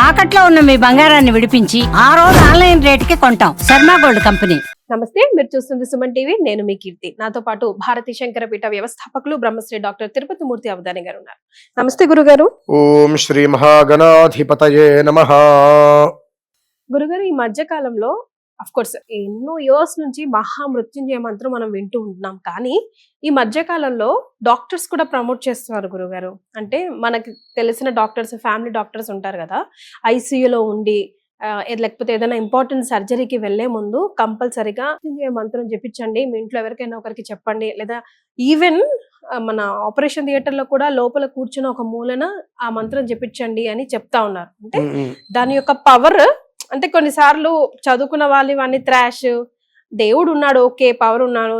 తాకట్లో ఉన్న మీ బంగారాన్ని విడిపించి ఆ రోజు ఆన్లైన్ రేటుకి కొంటాం. Sharma gold company. నమస్తే, మీరు చూస్తుంది సుమన్ టీవీ. నేను మీ కీర్తి. నాతో పాటు భారతీ శంకరపీఠ వ్యవస్థాపకులు బ్రహ్మశ్రీ డాక్టర్ తిరుపతి మూర్తి అవధాని గారు ఉన్నారు. నమస్తే గురుగారు. ఓం శ్రీ మహాగణాధిపతయే నమః. గురుగారు, ఈ మధ్య కాలంలో అఫ్ కోర్స్ ఎన్నో ఇయర్స్ నుంచి మహామృత్యుంజయ మంత్రం మనం వింటూ ఉంటున్నాం, కానీ ఈ మధ్య కాలంలో డాక్టర్స్ కూడా ప్రమోట్ చేస్తున్నారు గురుగారు. అంటే మనకి తెలిసిన డాక్టర్స్, ఫ్యామిలీ డాక్టర్స్ ఉంటారు కదా, ఐసీయూలో ఉండి లేకపోతే ఏదైనా ఇంపార్టెంట్ సర్జరీకి వెళ్లే ముందు కంపల్సరీగా మృత్యుంజయ మంత్రం జపించండి, మీ ఇంట్లో ఎవరికైనా ఒకరికి చెప్పండి, లేదా ఈవెన్ మన ఆపరేషన్ థియేటర్ లో కూడా లోపల కూర్చుని ఒక మూలన ఆ మంత్రం జపించండి అని చెప్తా ఉన్నారు. అంటే దాని యొక్క పవర్, అంటే కొన్నిసార్లు చదువుకున్న వాళ్ళు ఇవన్నీ త్రాష్, దేవుడు ఉన్నాడు, ఓకే, పవర్ ఉన్నాడు,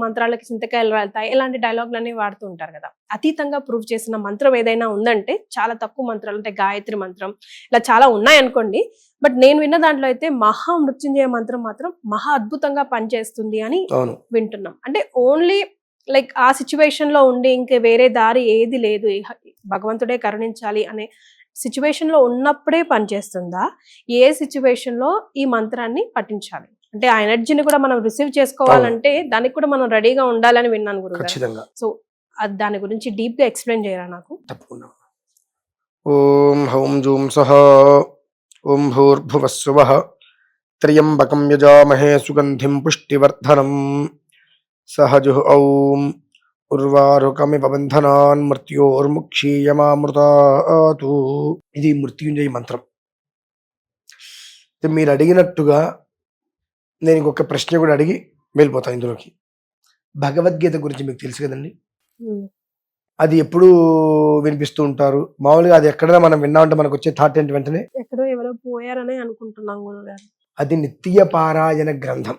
మంత్రాలకి చింతకాయలు రాలుతాయి, ఇలాంటి డైలాగులన్నీ వాడుతూ ఉంటారు కదా. అతీతంగా ప్రూవ్ చేసిన మంత్రం ఏదైనా ఉందంటే చాలా తక్కువ మంత్రాలు, అంటే గాయత్రి మంత్రం, ఇలా చాలా ఉన్నాయి అనుకోండి. బట్ నేను విన్న దాంట్లో అయితే మహామృత్యుంజయ మంత్రం మాత్రం మహా అద్భుతంగా పనిచేస్తుంది అని వింటున్నాం. అంటే ఓన్లీ లైక్ ఆ సిచ్యువేషన్ లో ఉండి ఇంకే వేరే దారి ఏది లేదు, భగవంతుడే కరుణించాలి అనే సిచ్యువేషన్ లో ఉన్నప్పుడే పనిచేస్తుందా? ఏ సిచ్యువేషన్ లో ఈ మంత్రాన్ని పఠించాలి? అంటే ఆ ఎనర్జీని కూడా మనం రిసీవ్ చేసుకోవాలంటే దానికి కూడా మనం రెడీగా ఉండాలని విన్నాను గురుగారు. సో దాని గురించి డీప్ గా ఎక్స్ప్లెయిన్ చేయరా నాకు? తప్పకుండా. ఓం హౌం జూం సహ ఓం భూర్భువస్సువః త్ర్యంబకం యజామహే సుగంధిం పుష్టివర్ధనం సహజుః ఔం ఉర్వారుకమివ బంధనాన్ మృత్యోర్ముక్షీయమామృతాతు. ఇది మృత్యుంజయ మంత్రం. మీరు అడిగినట్టుగా నేను ఇంకొక ప్రశ్న కూడా అడిగి వెళ్ళిపోతాను ఇందులోకి. భగవద్గీత గురించి మీకు తెలుసు కదండి, అది ఎప్పుడు వినిపిస్తూ ఉంటారు. మామూలుగా అది ఎక్కడైనా మనం విన్నామంటే మనకు వచ్చే థాట్ ఏంటి, వెంటనే ఎక్కడో ఎవరో పోయారని అనుకుంటున్నాం గురుగారు. అది నిత్య పారాయణ గ్రంథం.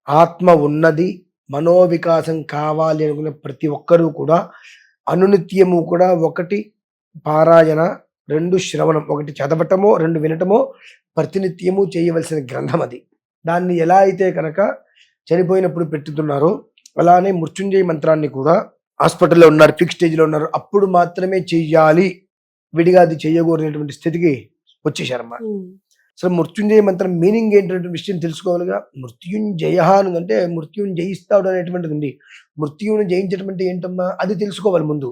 ఆత్మ ఉన్నది, మనోవికాసం కావాలి అనుకునే ప్రతి ఒక్కరూ కూడా అనునిత్యము కూడా ఒకటి పారాయణ, రెండు శ్రవణం, ఒకటి చదవటమో రెండు వినటమో ప్రతినిత్యము చేయవలసిన గ్రంథం అది. దాన్ని ఎలా అయితే కనుక చనిపోయినప్పుడు పెట్టుతున్నారో అలానే మృత్యుంజయ మంత్రాన్ని కూడా హాస్పిటల్లో ఉన్నారు, ఫిక్స్ స్టేజ్లో ఉన్నారు, అప్పుడు మాత్రమే చెయ్యాలి, విడిగా అది చెయ్యకూడనటువంటి స్థితికి వచ్చేసారమ్మా. అసలు మృత్యుంజయ మంత్రం మీనింగ్ ఏంటంటే విషయం తెలుసుకోవాలిగా. మృత్యుంజయ అంటే మృత్యుని జయిస్తాడు అనేటువంటిది ఉంది. మృత్యుని జయించడం అంటే ఏంటమ్మా అది తెలుసుకోవాలి ముందు.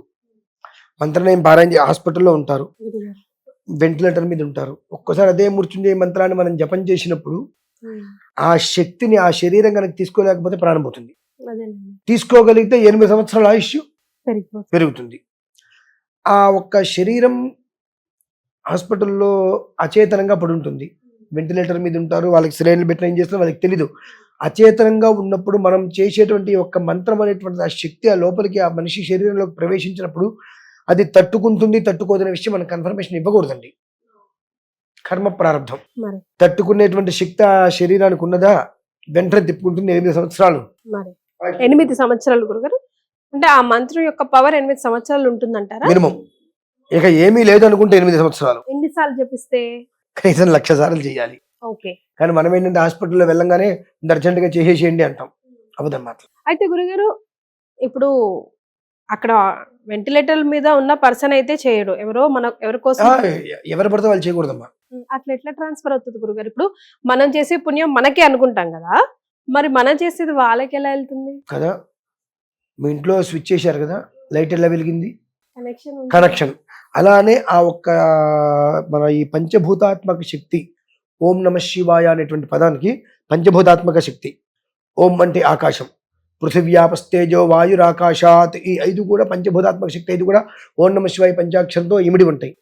మంత్రం పారాయణ హాస్పిటల్లో ఉంటారు, వెంటిలేటర్ మీద ఉంటారు. ఒక్కసారి అదే మృత్యుంజయ మంత్రాన్ని మనం జపం చేసినప్పుడు ఆ శక్తిని ఆ శరీరం కనుక తీసుకోలేకపోతే ప్రాణం పోతుంది. తీసుకోగలిగితే 8 సంవత్సరాల ఆయుష్ పెరుగుతుంది. ఆ ఒక్క శరీరం హాస్పిటల్లో అచేతనంగా పడి ఉంటుంది, వెంటిలేటర్ మీద ఉంటారు, వాళ్ళకి సిలైన్లు పెట్టిన ఏం చేస్తారో వాళ్ళకి తెలీదు. అచేతనంగా ఉన్నప్పుడు మనం చేసేటువంటి ఒక మంత్రం అనేటువంటి ఆ శక్తి ఆ లోపలికి ఆ మనిషి శరీరంలోకి ప్రవేశించినప్పుడు అది తట్టుకుంటుంది తట్టుకోదనే విషయం మనకు కన్ఫర్మేషన్ ఇవ్వకూడదండి. కర్మ ప్రారంభం. తట్టుకునేటువంటి శక్తి ఆ శరీరానికి ఉన్నదా? వెంటనే తిప్పుకుంటుంది 8 సంవత్సరాలు. 8 సంవత్సరాలు గురుగారు అంటే ఆ మంత్రం యొక్క పవర్ 8 సంవత్సరాలు ఉంటుందంటారా? మినిమం. ఇక ఏమీ లేదు అనుకుంటే 8 సంవత్సరాలు. ఎన్నిసార్లు చెప్పిస్తే? కనీసం 1,00,000 సార్లు చేయాలి. ఓకే. కానీ మనం ఏంటంటే హాస్పిటల్లో వెళ్ళంగానే అర్జెంట్ గా చేసేసేయండి అంటాం. అబద్ధం. అయితే గురుగారు, ఇప్పుడు అక్కడ వెంటిలేటర్ మీద ఉన్న పర్సన్ అయితే చేయడు, ఎవరి కోసం ఎవరు పడితే వాళ్ళు చేయకూడదమ్మా. అట్లా ఎట్లా ట్రాన్స్ఫర్ అవుతుంది గురుగారు? ఇప్పుడు మనం చేసే పుణ్యం మనకే అనుకుంటాం కదా, మరి మనం చేసేది వాళ్ళకి ఎలా వెళ్తుంది కదా? మీ ఇంట్లో స్విచ్ చేశారు కదా, లైట్ ఎలా వెలిగింది? కనెక్షన్. అలానే ఆ ఒక్క మన ఈ పంచభూతాత్మక శక్తి, ఓం నమ శివాయ అనేటువంటి పదానికి పంచభూతాత్మక శక్తి. ఓం అంటే ఆకాశం, పృథివ్యాపస్తేజో వాయురాకాశాత్, ఈ 5 కూడా పంచభూతాత్మక శక్తి. 5 కూడా ఓం నమ శివాయ పంచాక్షరంతో ఇమిడి ఉంటాయి.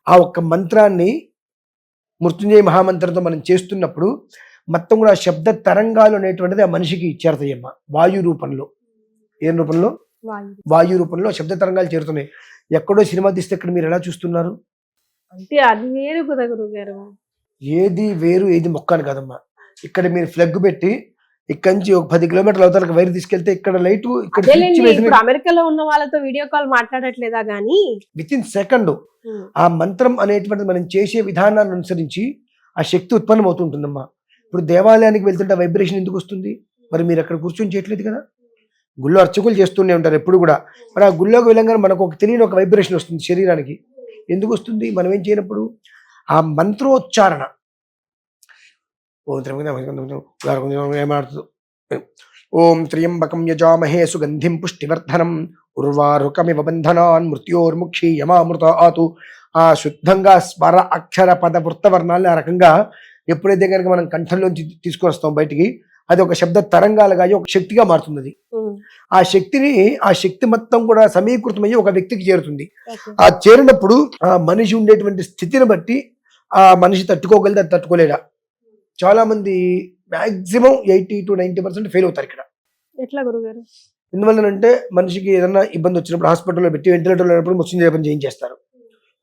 ఆ ఒక్క మంత్రాన్ని మృత్యుంజయ మహామంత్రంతో మనం చేస్తున్నప్పుడు మొత్తం కూడా శబ్ద తరంగాలు అనేటువంటిది ఆ మనిషికి చేరుతాయమ్మ. వాయు రూపంలో. ఏం రూపంలో? వాయు రూపంలో శబ్ద తరంగాలు చేరుతున్నాయి. ఎక్కడో సినిమా తీస్తే ఇక్కడ మీరు ఎలా చూస్తున్నారు? అంటే అది వేరు కదా గురుగారు. ఏది వేరు ఏది మొక్కని కదమ్మా. ఇక్కడ మీరు ఫ్లగ్ పెట్టి ఇక్కడ నుంచి ఒక 10 కిలోమీటర్ల అవతలకు వైర్ తీసుకెళ్తే ఇక్కడ లైట్, ఇక్కడ అమెరికాలో ఉన్న వాళ్ళతో వీడియో కాల్ మాట్లాడట్లేదా గానీ విత్ ఇన్ సెకండ్ ఆ మంత్రం అనేటువంటిది మనం చేసే విధానాన్ని అనుసరించి ఆ శక్తి ఉత్పన్నం అవుతుంటుందమ్మా. ఇప్పుడు దేవాలయానికి వెళ్తుంటే వైబ్రేషన్ ఎందుకు వస్తుంది? మరి మీరు అక్కడ కూర్చొని చేయట్లేదు కదా. గుళ్ళో అర్చకులు చేస్తూనే ఉంటారు ఎప్పుడు కూడా. మరి ఆ గుళ్ళోకి వెళ్ళంగానే మనకు ఒక తెలియని ఒక వైబ్రేషన్ వస్తుంది శరీరానికి. ఎందుకు వస్తుంది? మనం ఏం చేయనప్పుడు ఆ మంత్రోచ్చారణ ఏమాడుతుంది? ఓం త్ర్యంబకం యజామహే సుగంధిం పుష్టివర్ధనం ఉర్వారుకమివ బంధనాన్ మృత్యోర్ముక్షి యమామృతాతు. ఆ శుద్ధంగా స్వర అక్షర పద వృత్తవర్ణాలని ఆ రకంగా ఎప్పుడైతే కనుక మనం కంఠంలోంచి తీసుకొని వస్తాం బయటికి, అది ఒక శబ్ద తరంగాలుగా ఒక శక్తిగా మారుతుంది. అది ఆ శక్తి మొత్తం కూడా సమీకృతమయ్యి ఒక వ్యక్తికి చేరుతుంది. ఆ చేరినప్పుడు ఆ మనిషి ఉండేటువంటి స్థితిని బట్టి ఆ మనిషి తట్టుకోగలితే అది తట్టుకోలేడా. చాలా మంది మాక్సిమం 80 to 90% ఫెయిల్ అవుతారు ఇక్కడ. ఎట్లా గురుగారు? ఎందువల్లనంటే మనిషికి ఏదన్నా ఇబ్బంది వచ్చినప్పుడు హాస్పిటల్లో పెట్టి వెంటిలేటర్లో ఉన్నప్పుడు మృత్యుంజయ జపం చేయించేస్తారు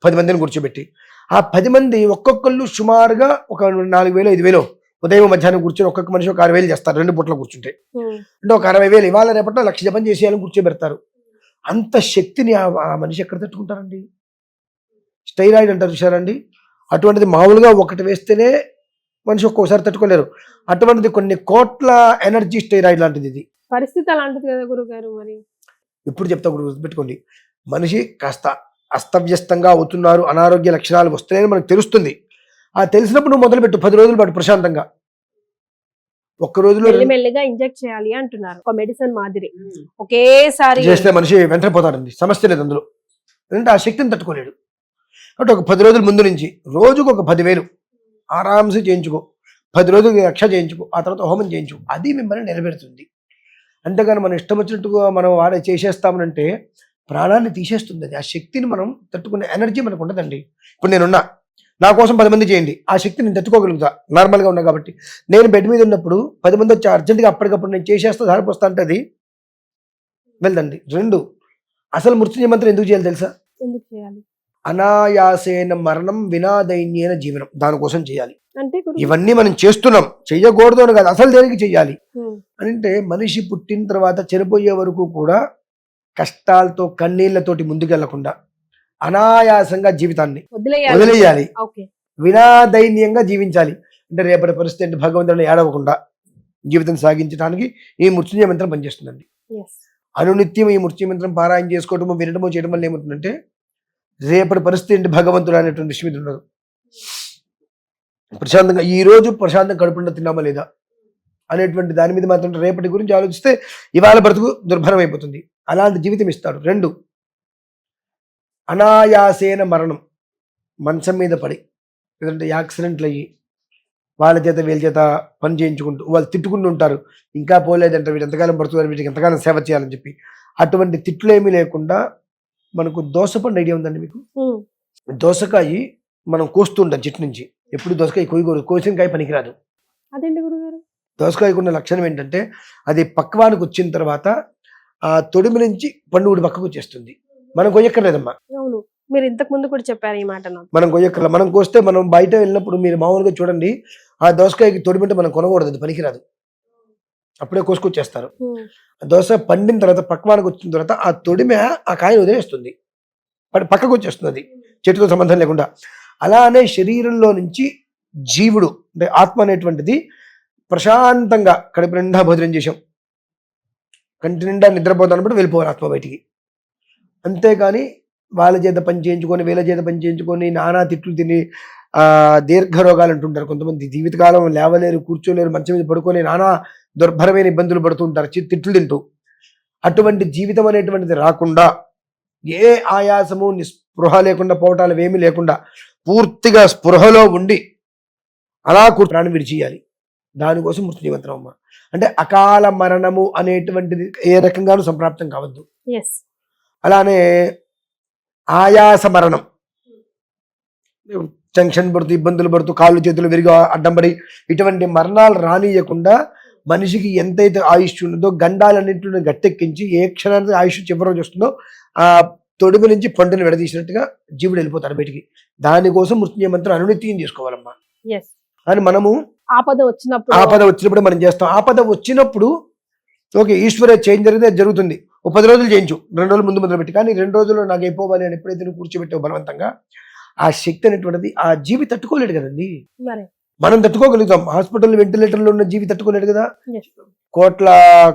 10 మందిని కూర్చోబెట్టి. ఆ 10 మంది ఒక్కొక్కళ్ళు సుమారుగా ఒక 4,000 5,000 ఉదయం మధ్యాహ్నం కూర్చొని ఒక్కొక్క మనిషి ఒక 6,000 చేస్తారు 2 పూటలు కూర్చుంటే. అంటే ఒక 60,000 ఇవాళ రేపట్లో 1,00,000 జపం చేసేయాలని కూర్చోబెడతారు. అంత శక్తిని ఆ మనిషి ఎక్కడ తట్టుకుంటారండి? స్టైరాయిడ్ అంటారు చూసారండి, అటువంటిది మామూలుగా ఒకటి వేస్తేనే మనిషి ఒక్కోసారి తట్టుకోలేరు. అటువంటిది కొన్ని కోట్ల ఎనర్జీ స్టైరాయిడ్ లాంటిది. ఇది పరిస్థితి అలాంటిది కదా గురుగారు. మరి ఇప్పుడు చెప్తా గుర్తుపెట్టుకోండి, మనిషి కాస్త అస్తవ్యస్తంగా అవుతున్నారు, అనారోగ్య లక్షణాలు వస్తున్నాయని మనకు తెలుస్తుంది. ఆ తెలిసినప్పుడు నువ్వు మొదలుపెట్టు 10 రోజుల పాటు ప్రశాంతంగా. ఒక్క రోజులో మెల్లిమెల్లిగా ఇంజెక్ట్ చేయాలి అంటున్నారు, ఒక మెడిసిన్ మాదిరి ఒకేసారి చేస్తే మనిషి వెంటనే పోతాడండి, సమస్య లేదు అందులో. ఎందుకంటే ఆ శక్తిని తట్టుకోలేడు. అంటే ఒక 10 రోజుల ముందు నుంచి రోజుకు ఒక 10,000 ఆరామ్సే చేయించుకో, 10 రోజులు 1,00,000 చేయించుకో, ఆ తర్వాత హోమం చేయించుకో. అది మిమ్మల్ని నిలబెడుతుంది. అంతేగాని మనం ఇష్టం వచ్చినట్టుగా మనం చేసేస్తామనంటే ప్రాణాన్ని తీసేస్తుంది. అది ఆ శక్తిని మనం తట్టుకునే ఎనర్జీ మనకు ఉండదండి. ఇప్పుడు నేనున్నా, నా కోసం 10 మంది చేయండి, ఆ శక్తి నేను తట్టుకోగలుగుతా నార్మల్గా ఉన్నా కాబట్టి. నేను బెడ్ మీద ఉన్నప్పుడు 10 మంది వచ్చి అర్జెంటుగా అప్పటికప్పుడు నేను చేసేస్తా దారిపోస్తా అంటే అది వెళ్దండి. 2 అసలు మృత్యుంజయ మంత్రం ఎందుకు చేయాలి తెలుసా? ఎందుకు చేయాలి? అనాయాసేన మరణం వినాదైన్యేన జీవనం, దానికోసం చేయాలి. అంటే ఇవన్నీ మనం చేస్తున్నాం, చెయ్యకూడదు అని కాదు, అసలు దేనికి చెయ్యాలి అంటే మనిషి పుట్టిన తర్వాత చనిపోయే వరకు కూడా కష్టాలతో కన్నీళ్లతోటి ముందుకెళ్లకుండా అనాయాసంగా జీవితాన్ని వదిలేయాలి, వినాదైన్యంగా జీవించాలి. అంటే రేపటి పరిస్థితి అంటే భగవంతుడిని ఏడవకుండా జీవితం సాగించడానికి ఈ మృత్యుంజయ మంత్రం పనిచేస్తుందండి. అనునిత్యం ఈ మృత్యుంజయ మంత్రం పారాయణ చేసుకోవటమో వినటమో చేయడం వల్ల ఏమవుతుందంటే రేపటి పరిస్థితి ఏంటి భగవంతుడు అనేటువంటి విషయం మీద ఉండదు. ప్రశాంతంగా ఈ రోజు ప్రశాంతంగా కడుపుండా తిన్నామా లేదా అనేటువంటి దాని మీద మాత్రం రేపటి గురించి ఆలోచిస్తే ఇవాళ బ్రతుకు దుర్భరం అయిపోతుంది. అలాంటి జీవితం ఇస్తాడు. 2 అనాయాసేన మరణం, మంచం మీద పడి లేదంటే యాక్సిడెంట్లు అయ్యి వాళ్ళ చేత వీళ్ళ చేత పని చేయించుకుంటూ వాళ్ళు తిట్టుకుంటూ ఉంటారు, ఇంకా పోలేదంటే వీడు ఎంతకాలం పడుతున్నారు, వీటికి ఎంతకాలం సేవ చేయాలని చెప్పి. అటువంటి తిట్లు ఏమీ లేకుండా మనకు దోసపండు ఐడియా ఉందండి మీకు? దోసకాయ మనం కోస్తూ ఉంటాం చెట్టు నుంచి. ఎప్పుడు దోసకాయ కోయకూడదు, కోసినకాయ పనికిరాదు. అదేంటి గురుగారు? దోసకాయకు ఉన్న లక్షణం ఏంటంటే అది పక్వానికి వచ్చిన తర్వాత ఆ తొడిమి నుంచి పండు ఊడి పక్కకు వచ్చేస్తుంది. మనం కొయ్యక్కర్లేదమ్మా. అవును, మీరు ఇంతకు ముందు కూడా చెప్పారు ఈ మాట. మనం కొయ్యక్కర్లేదు. మనం కోస్తే మనం బయట వెళ్ళినప్పుడు మీరు మామూలుగా చూడండి, ఆ దోసకాయకి తొడిమింటే మనం కొనకూడదు, అది పనికిరాదు, అప్పుడే కోసుకొచ్చేస్తారు. దోస పండిన తర్వాత పక్వానికి వచ్చిన తర్వాత ఆ తొడిమె ఆ కాయను వదిలేస్తుంది, పక్కకు వచ్చేస్తుంది, అది చెట్టుతో సంబంధం లేకుండా. అలానే శరీరంలో నుంచి జీవుడు అంటే ఆత్మ అనేటువంటిది ప్రశాంతంగా కడుపు నిండా భోజనం చేసాం, కంటి నిండా నిద్రపోతానప్పుడు వెళ్ళిపోవాలి ఆత్మ బయటికి. అంతేగాని వాళ్ళ చేత పని చేయించుకొని వీళ్ళ చేత పని చేయించుకొని నానా తిట్లు తిని దీర్ఘ రోగాలు అంటుంటారు కొంతమంది. జీవితకాలం లేవలేరు, కూర్చోలేరు, మంచం మీద పడుకొని నానా దుర్భరమైన ఇబ్బందులు పడుతుంటారు తిట్లు తింటూ. అటువంటి జీవితం అనేటువంటిది రాకుండా ఏ ఆయాసము నిస్పృహ లేకుండా పోవటాలు ఏమీ లేకుండా పూర్తిగా స్పృహలో ఉండి అలా ప్రాణం విడిచేయాలి. దానికోసం మృత్యుంజయ మంత్రం అమ్మ. అంటే అకాల మరణము అనేటువంటిది ఏ రకంగానూ సంప్రాప్తం కావద్దు. అలానే ఆయాస మరణం, టెన్షన్ పడుతూ ఇబ్బందులు పడుతూ కాళ్ళు చేతులు విరిగా అడ్డం పడి ఇటువంటి మరణాలు రానియకుండా మనిషికి ఎంతైతే ఆయుష్ ఉన్నదో గండాలన్నింటిని గట్టెక్కించి ఏ క్షణానికి ఆయుష్ చివరి రోజు వస్తుందో ఆ తొడుగు నుంచి పండుని విడదీసినట్టుగా జీవుడు వెళ్ళిపోతాడు బయటికి. దానికోసం మృత్యుంజయ మంత్రం అనునిత్యం చేసుకోవాలమ్మా. అని మనము ఆపద వచ్చినప్పుడు మనం చేస్తాం. ఆపద వచ్చినప్పుడు ఓకే ఈశ్వర చేంజ్ జరిగితే జరుగుతుంది, ఒక 10 రోజులు చేయించు, 2 రోజులు ముందు మొదలుపెట్టి. కానీ 2 రోజుల్లో నాకు అయిపోవాలి అని ఎప్పుడైతే నువ్వు కూర్చోబెట్టావు బలవంతంగా, ఆ శక్తి అనేటువంటిది ఆ జీవి తట్టుకోలేడు కదండి. మనం తట్టుకోగలుగుతాం, హాస్పిటల్ వెంటిలేటర్లో ఉన్న జీవి తట్టుకోలేడు కదా.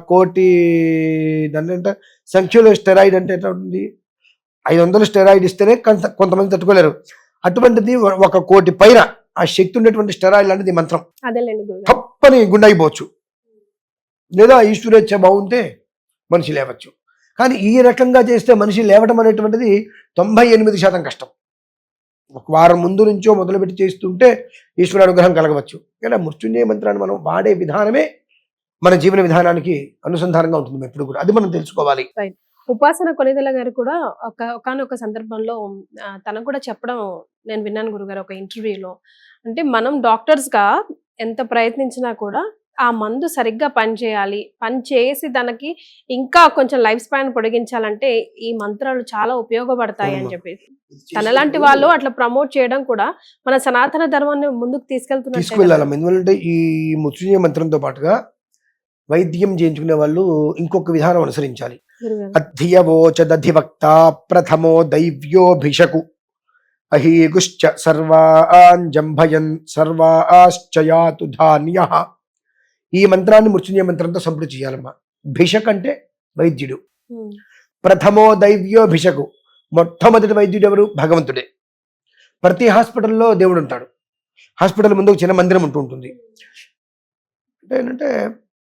కోటి దాని అంటే సంఖ్యలో స్టెరాయిడ్ అంటే ఎట్లా ఉంటుంది, 500 స్టెరాయిడ్ ఇస్తేనే కొంతమంది తట్టుకోలేరు. అటువంటిది 1 కోటి పైన ఆ శక్తి ఉన్నటువంటి స్టెరాయిడ్ లాంటిది ఈ మంత్రం. అదేలేండి గురుగారు. తప్పని గుండెపోవచ్చు, లేదా ఈశ్వరేచ్ఛ బాగుంటే మనిషి లేవచ్చు. కానీ ఈ రకంగా చేస్తే మనిషి లేవటం అనేటువంటిది 98% కష్టం. 1 వారం ముందు నుంచో మొదలుపెట్టి చేస్తుంటే ఈశ్వర అనుగ్రహం కలగవచ్చు. ఇలా మృత్యుంజయ మంత్రాన్ని మనం వాడే విధానమే మన జీవన విధానానికి అనుసంధానంగా ఉంటుంది ఎప్పుడు కూడా. అది మనం తెలుసుకోవాలి. ఉపాసన కొనిదెల గారు కూడా ఒకానొక సందర్భంలో తనకు కూడా చెప్పడం నేను విన్నాను గురుగారు ఒక ఇంటర్వ్యూలో. అంటే మనం డాక్టర్స్ గా ఎంత ప్రయత్నించినా కూడా ఆ మందు సరిగ్గా పనిచేయాలి, పని చేసి దానికి ఇంకా కొంచెం లైఫ్ స్పాన్ పొడిగించాలంటే ఈ మంత్రాలు చాలా ఉపయోగపడతాయి అని చెప్పేసి తనలాంటి వాళ్ళు అట్లా ప్రమోట్ చేయడం కూడా మన సనాతన ధర్మాన్ని ముందుకు తీసుకెళ్ళాలి. ఎందుకంటే ఈ మృత్యుంజయ మంత్రంతో పాటుగా వైద్యం చేయించుకునే వాళ్ళు ఇంకొక విధానం అనుసరించాలి. అధ్యవోచదధివక్త ప్రథమో దైవ్యోభిషకు అహీగుశ్చ సర్వాన్ జంభయన్ సర్వాశ్చయాతు ధాన్యః. ఈ మంత్రాన్ని మృత్యుంజయ మంత్రంతో సంపుటి చేయాలమ్మా. భిషక్ అంటే వైద్యుడు. ప్రథమో దైవ్యోభిషకు, మొట్టమొదటి వైద్యుడు ఎవరు? భగవంతుడే. ప్రతి హాస్పిటల్లో దేవుడు ఉంటాడు. హాస్పిటల్ ముందు ఒక చిన్న మందిరం ఉంటూ ఉంటుంది. అంటే ఏంటంటే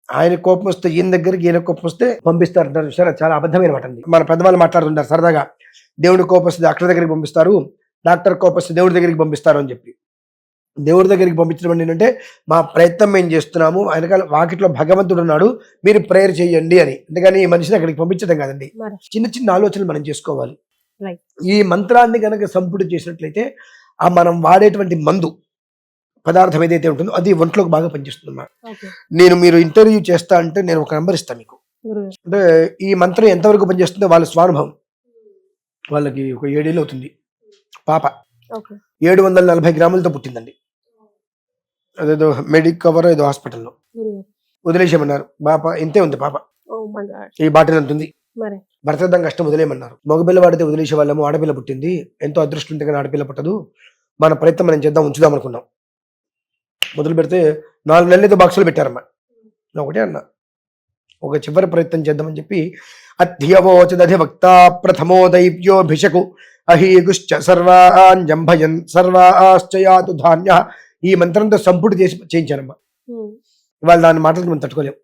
ఆయన కోపం వస్తే ఈయన దగ్గరికి, ఈయన కోపం వస్తే పంపిస్తారు. సరే, చాలా అబద్ధమైన మాట అండి. మన పెద్దవాళ్ళు మాట్లాడుతుంటారు సరదాగా, దేవుడి కోపం వస్తే డాక్టర్ దగ్గరికి పంపిస్తారు, డాక్టర్ కోపం వస్తే దేవుడి దగ్గరికి పంపిస్తారు అని చెప్పి. దేవుడి దగ్గరికి పంపించడం ఏంటంటే మా ప్రయత్నం మేము చేస్తున్నాము, ఆయనకాల వాకిట్లో భగవంతుడు ఉన్నాడు, మీరు ప్రేయర్ చేయండి అని. అంతేగాని ఈ మనిషిని అక్కడికి పంపించడం కాదండి. చిన్న చిన్న ఆలోచనలు మనం చేసుకోవాలి. ఈ మంత్రాన్ని కనుక సంపుటి చేసినట్లయితే ఆ మనం వాడేటువంటి మందు పదార్థం ఏదైతే ఉంటుందో అది ఒంట్లోకి బాగా పనిచేస్తుంది. మీరు ఇంటర్వ్యూ చేస్తా అంటే నేను ఒక నెంబర్ ఇస్తాను మీకు. అంటే ఈ మంత్రం ఎంతవరకు పనిచేస్తుందో వాళ్ళ స్వానుభవం. వాళ్ళకి ఒక 7 ఏళ్ళు అవుతుంది. పాప 740 గ్రాములతో పుట్టిందండి. అదేదో మెడికవర్ ఏదో హాస్పిటల్లో వదిలేసేయమన్నారు. పాప ఇంతే ఉంది. పాప ఈ బాటిల్ అంటుంది. భర్తదం కష్టం వదిలేయమన్నారు. మగపిల్ల వాడితే వదిలేసే వాళ్ళము. ఆడపిల్ల పుట్టింది, ఎంతో అదృష్టం ఉంటే కానీ ఆడపిల్ల పుట్టదు. మన ప్రయత్నం మనం చేద్దాం, ఉంచుదాం అనుకున్నాం. మొదలు పెడితే 4 నెలలతో బాక్సులు పెట్టారమ్మా. నేను ఒకటే అన్నా, ఒక చివరి ప్రయత్నం చేద్దామని చెప్పి అధ్యవోచదధివక్త ప్రథమో దైవ్యోభిషకు అహీగుశ్చ సర్వాన్ జంభయన్ సర్వాశ్చయాతు ధాన్యః. ఈ మంత్రంతో సంపుటి చేయించారమ్మా. ఇవాళ దాని మాటలు మనం తట్టుకోలేం.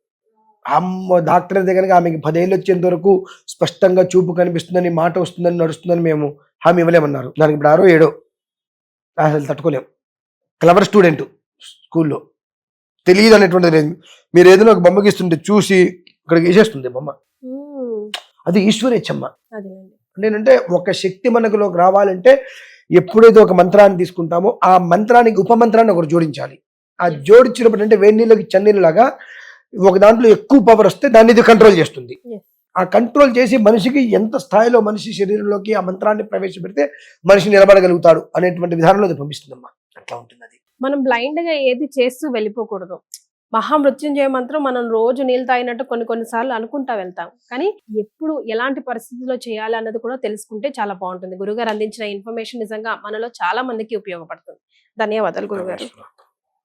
అమ్మ డాక్టర్ అయితే కనుక ఆమెకి 10 ఏళ్ళు వచ్చేంత వరకు స్పష్టంగా చూపు కనిపిస్తుందని, మాట వస్తుందని, నడుస్తుందని మేము హామీ ఇవ్వలేమన్నారు. దానికి ఇప్పుడు 6 7 అసలు తట్టుకోలేం. క్లవర్ స్టూడెంట్, స్కూల్లో తెలియదు అనేటువంటిది లేదు. మీరు ఏదైనా ఒక బొమ్మకి ఇస్తుంటే చూసి ఇక్కడికి వేసేస్తుంది బొమ్మ. అది ఈశ్వరేచ్ఛమ్మ. ఏంటంటే ఒక శక్తి మనకులోకి రావాలంటే ఎప్పుడైతే ఒక మంత్రాన్ని తీసుకుంటామో ఆ మంత్రానికి ఉపమంత్రాన్ని ఒకటి జోడించాలి. ఆ జోడించినప్పుడు అంటే వేడి నీళ్ళకి చన్నీళ్ళలాగా ఒక దాంట్లో ఎక్కువ పవర్ వస్తే దాన్ని ఇది కంట్రోల్ చేస్తుంది. ఆ కంట్రోల్ చేసి మనిషికి ఎంత స్థాయిలో మనిషి శరీరంలోకి ఆ మంత్రాన్ని ప్రవేశపెడితే మనిషి నిలబడగలుగుతాడు అనేటువంటి విధానంలో అది పంపిస్తుందమ్మా. అట్లా ఉంటుంది. అది మనం బ్లైండ్ గా ఏది చేస్తూ వెళ్ళిపోకూడదు. మహామృత్యుంజయ మంత్రం మనం రోజు నీళ్ళు తాగినట్టు కొన్నిసార్లు అనుకుంటా వెళ్తాం, కానీ ఎప్పుడు ఎలాంటి పరిస్థితుల్లో చేయాలి అన్నది కూడా తెలుసుకుంటే చాలా బాగుంటుంది. గురుగారు అందించిన ఇన్ఫర్మేషన్ నిజంగా మనలో చాలా మందికి ఉపయోగపడుతుంది. ధన్యవాదాలు గురుగారు.